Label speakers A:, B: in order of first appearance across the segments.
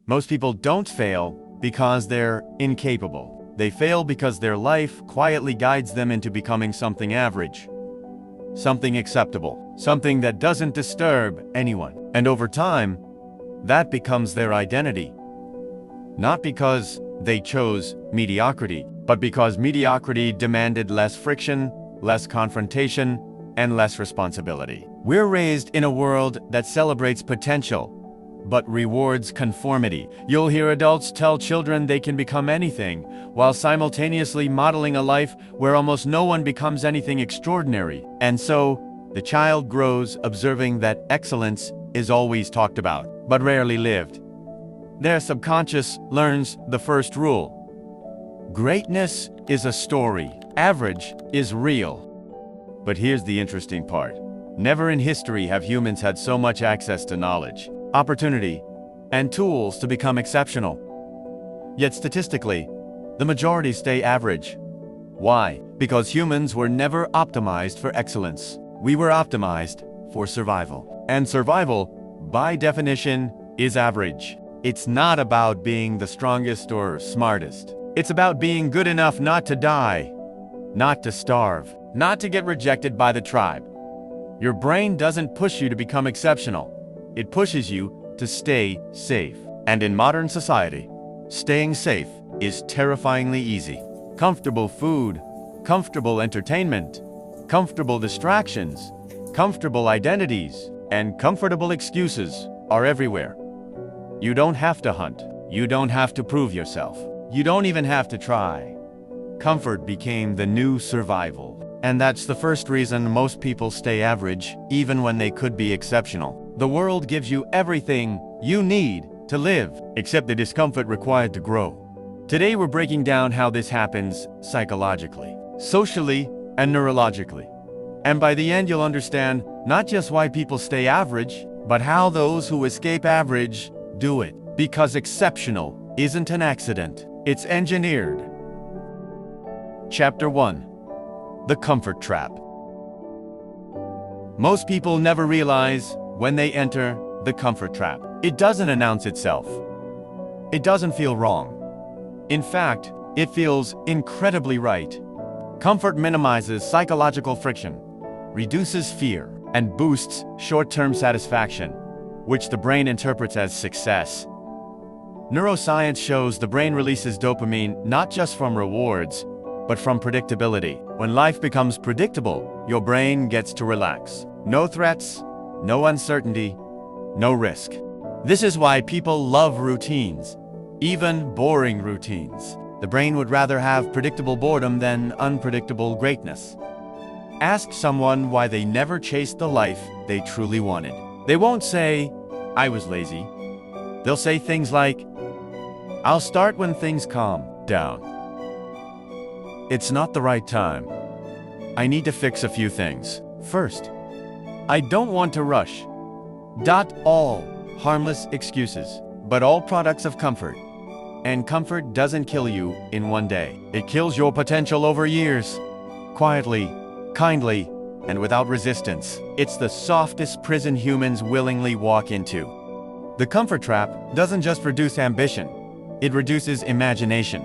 A: Most people don't fail because they're incapable. They fail because their life quietly guides them into becoming something average, something acceptable, something that doesn't disturb anyone. And over time, that becomes their identity. Not because they chose mediocrity, but because mediocrity demanded less friction, less confrontation, and less responsibility. We're raised in a world that celebrates potential, but rewards conformity. You'll hear adults tell children they can become anything, while simultaneously modeling a life where almost no one becomes anything extraordinary. And so, the child grows observing that excellence is always talked about, but rarely lived. Their subconscious learns the first rule. Greatness is a story. Average is real. But here's the interesting part. Never in history have humans had so much access to knowledge, opportunity, and tools to become exceptional. Yet statistically, the majority stay average. Why? Because humans were never optimized for excellence. We were optimized for survival. And survival, by definition, is average. It's not about being the strongest or smartest. It's about being good enough not to die, not to starve, not to get rejected by the tribe. Your brain doesn't push you to become exceptional. It pushes you to stay safe. And in modern society, staying safe is terrifyingly easy. Comfortable food, comfortable entertainment, comfortable distractions, comfortable identities, and comfortable excuses are everywhere. You don't have to hunt. You don't have to prove yourself. You don't even have to try. Comfort became the new survival. And that's the first reason most people stay average, even when they could be exceptional. The world gives you everything you need to live, except the discomfort required to grow. Today we're breaking down how this happens psychologically, socially, and neurologically. And by the end you'll understand not just why people stay average, but how those who escape average do it. Because exceptional isn't an accident, it's engineered. Chapter 1. The Comfort Trap. Most people never realize when they enter the comfort trap. It doesn't announce itself. It doesn't feel wrong. In fact, it feels incredibly right. Comfort minimizes psychological friction, reduces fear, and boosts short-term satisfaction, which the brain interprets as success. Neuroscience shows the brain releases dopamine not just from rewards, but from predictability. When life becomes predictable, your brain gets to relax. No threats, no uncertainty, no risk. This is why people love routines, even boring routines. The brain would rather have predictable boredom than unpredictable greatness. Ask someone why they never chased the life they truly wanted. They won't say, "I was lazy." They'll say things like, "I'll start when things calm down. It's not the right time. I need to fix a few things first. I don't want to rush." All harmless excuses, but all products of comfort. And comfort doesn't kill you in one day. It kills your potential over years. Quietly, kindly, and without resistance. It's the softest prison humans willingly walk into. The comfort trap doesn't just reduce ambition. It reduces imagination.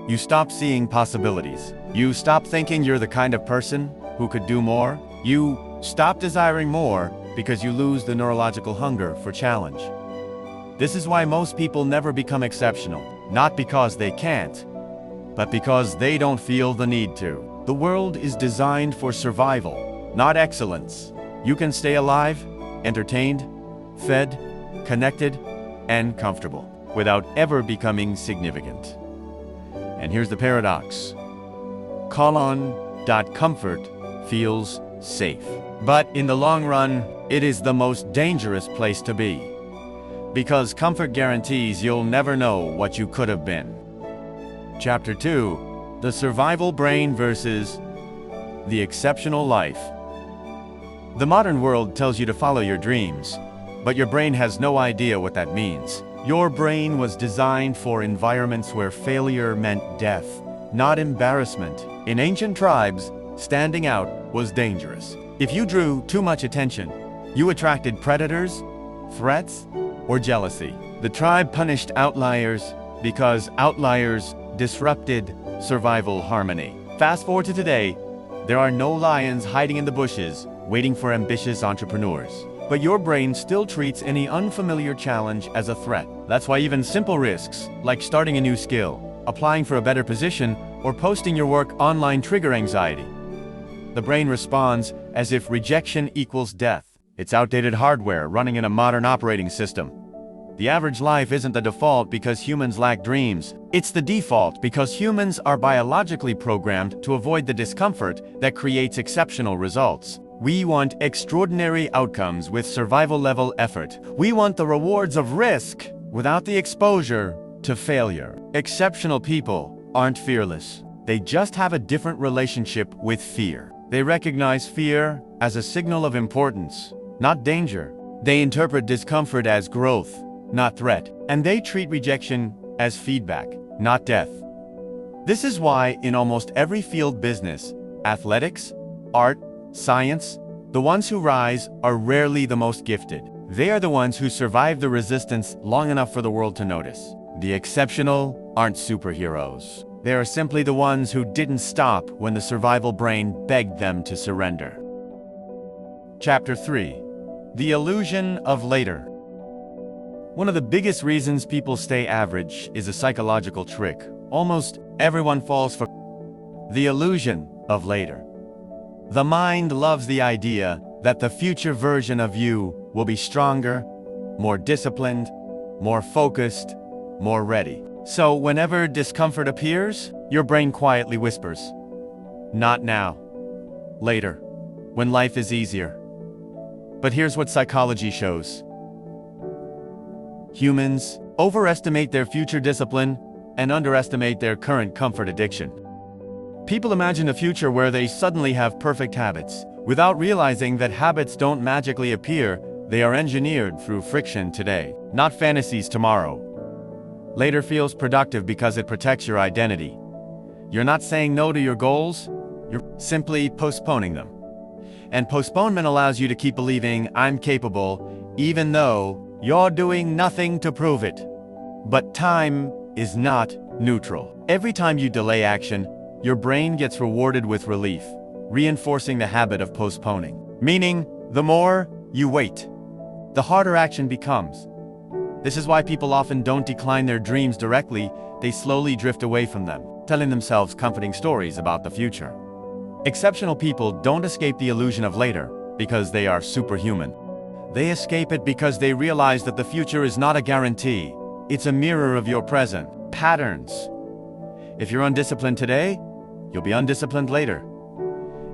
A: You stop seeing possibilities. You stop thinking you're the kind of person who could do more. You stop desiring more because you lose the neurological hunger for challenge. This is why most people never become exceptional. Not because they can't, but because they don't feel the need to. The world is designed for survival, not excellence. You can stay alive, entertained, fed, connected, and comfortable without ever becoming significant. And here's the paradox. Comfort feels safe. But in the long run, it is the most dangerous place to be. Because comfort guarantees you'll never know what you could have been. Chapter 2. The Survival Brain versus the Exceptional Life. The modern world tells you to follow your dreams, but your brain has no idea what that means. Your brain was designed for environments where failure meant death, not embarrassment. In ancient tribes, standing out was dangerous. If you drew too much attention, you attracted predators, threats, or jealousy. The tribe punished outliers because outliers disrupted survival harmony. Fast forward to today, there are no lions hiding in the bushes waiting for ambitious entrepreneurs. But your brain still treats any unfamiliar challenge as a threat. That's why even simple risks, like starting a new skill, applying for a better position, or posting your work online trigger anxiety. The brain responds as if rejection equals death. It's outdated hardware running in a modern operating system. The average life isn't the default because humans lack dreams. It's the default because humans are biologically programmed to avoid the discomfort that creates exceptional results. We want extraordinary outcomes with survival-level effort. We want the rewards of risk without the exposure to failure. Exceptional people aren't fearless. They just have a different relationship with fear. They recognize fear as a signal of importance, not danger. They interpret discomfort as growth, not threat. And they treat rejection as feedback, not death. This is why in almost every field business, athletics, art, science, the ones who rise are rarely the most gifted. They are the ones who survive the resistance long enough for the world to notice. The exceptional aren't superheroes. They are simply the ones who didn't stop when the survival brain begged them to surrender. Chapter 3. The Illusion of Later. One of the biggest reasons people stay average is a psychological trick. Almost everyone falls for the illusion of later. The mind loves the idea that the future version of you will be stronger, more disciplined, more focused, more ready. So whenever discomfort appears, your brain quietly whispers, "Not now. Later, when life is easier." But here's what psychology shows. Humans overestimate their future discipline and underestimate their current comfort addiction. People imagine a future where they suddenly have perfect habits, without realizing that habits don't magically appear. They are engineered through friction today, not fantasies tomorrow. Later feels productive because it protects your identity. You're not saying no to your goals, you're simply postponing them. And postponement allows you to keep believing I'm capable, even though you're doing nothing to prove it. But time is not neutral. Every time you delay action, your brain gets rewarded with relief, reinforcing the habit of postponing. Meaning, the more you wait, the harder action becomes. This is why people often don't decline their dreams directly, they slowly drift away from them, telling themselves comforting stories about the future. Exceptional people don't escape the illusion of later because they are superhuman. They escape it because they realize that the future is not a guarantee. It's a mirror of your present patterns. If you're undisciplined today, you'll be undisciplined later.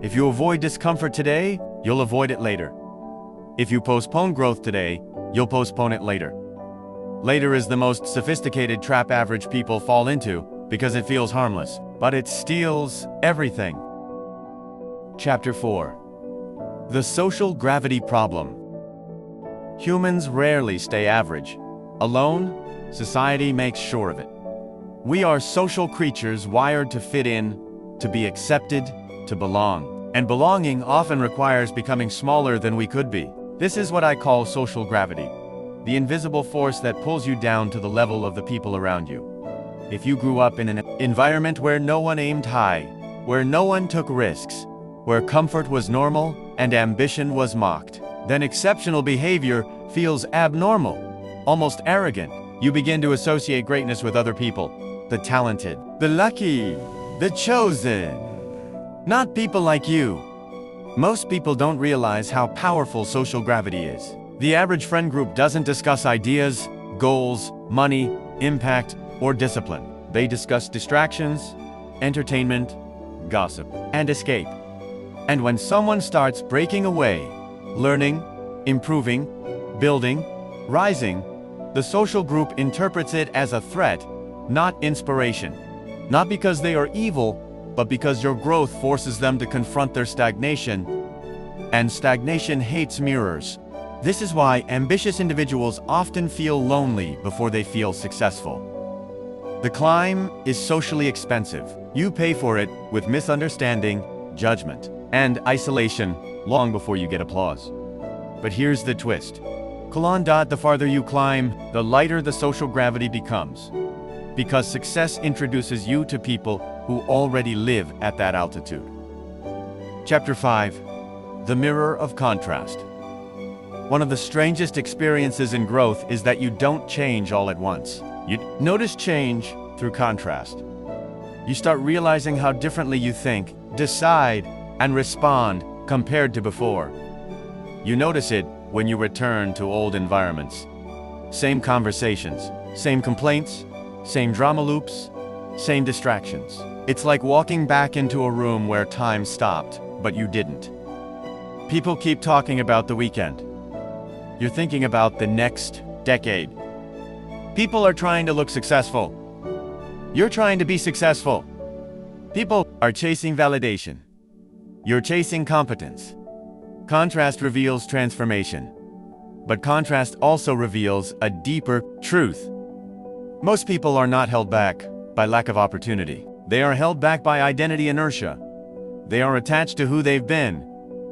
A: If you avoid discomfort today, you'll avoid it later. If you postpone growth today, you'll postpone it later. Later is the most sophisticated trap average people fall into because it feels harmless, but it steals everything. Chapter 4. The Social Gravity Problem. Humans rarely stay average. Alone, society makes sure of it. We are social creatures wired to fit in, to be accepted, to belong. And belonging often requires becoming smaller than we could be. This is what I call social gravity, the invisible force that pulls you down to the level of the people around you. If you grew up in an environment where no one aimed high, where no one took risks, where comfort was normal and ambition was mocked, then exceptional behavior feels abnormal, almost arrogant. You begin to associate greatness with other people, the talented, the lucky, the chosen, not people like you. Most people don't realize how powerful social gravity is. The average friend group doesn't discuss ideas, goals, money, impact, or discipline. They discuss distractions, entertainment, gossip, and escape. And when someone starts breaking away, learning, improving, building, rising, the social group interprets it as a threat, not inspiration. Not because they are evil, but because your growth forces them to confront their stagnation. And stagnation hates mirrors. This is why ambitious individuals often feel lonely before they feel successful. The climb is socially expensive. You pay for it with misunderstanding, judgment, and isolation long before you get applause. But here's the twist. Colon. The farther you climb, the lighter the social gravity becomes. Because success introduces you to people who already live at that altitude. Chapter 5. The Mirror of Contrast. One of the strangest experiences in growth is that you don't change all at once. You notice change through contrast. You start realizing how differently you think, decide, and respond compared to before. You notice it when you return to old environments. Same conversations, same complaints, same drama loops, same distractions. It's like walking back into a room where time stopped, but you didn't. People keep talking about the weekend. You're thinking about the next decade. People are trying to look successful. You're trying to be successful. People are chasing validation. You're chasing competence. Contrast reveals transformation. But contrast also reveals a deeper truth. Most people are not held back by lack of opportunity. They are held back by identity inertia. They are attached to who they've been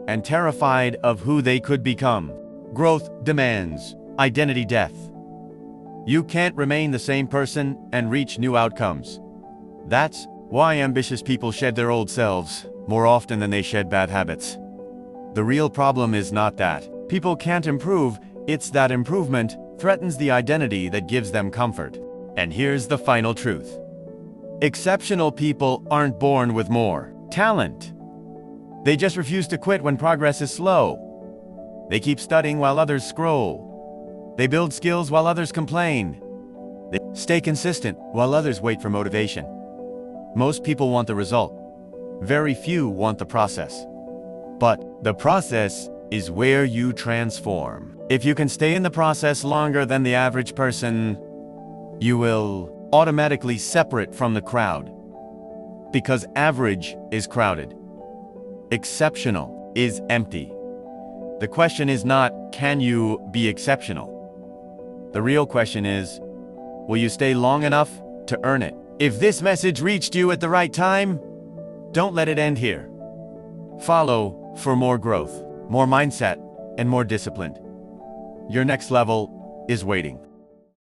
A: and terrified of who they could become. Growth demands identity death. You can't remain the same person and reach new outcomes. That's why ambitious people shed their old selves more often than they shed bad habits. The real problem is not that people can't improve, it's that improvement threatens the identity that gives them comfort. And here's the final truth. Exceptional people aren't born with more talent. They just refuse to quit when progress is slow. They keep studying while others scroll. They build skills while others complain. They stay consistent while others wait for motivation. Most people want the result. Very few want the process. But the process is where you transform. If you can stay in the process longer than the average person, you will automatically separate from the crowd. Because average is crowded. Exceptional is empty. The question is not, can you be exceptional? The real question is, will you stay long enough to earn it? If this message reached you at the right time, don't let it end here. Follow for more growth, more mindset, and more discipline. Your next level is waiting.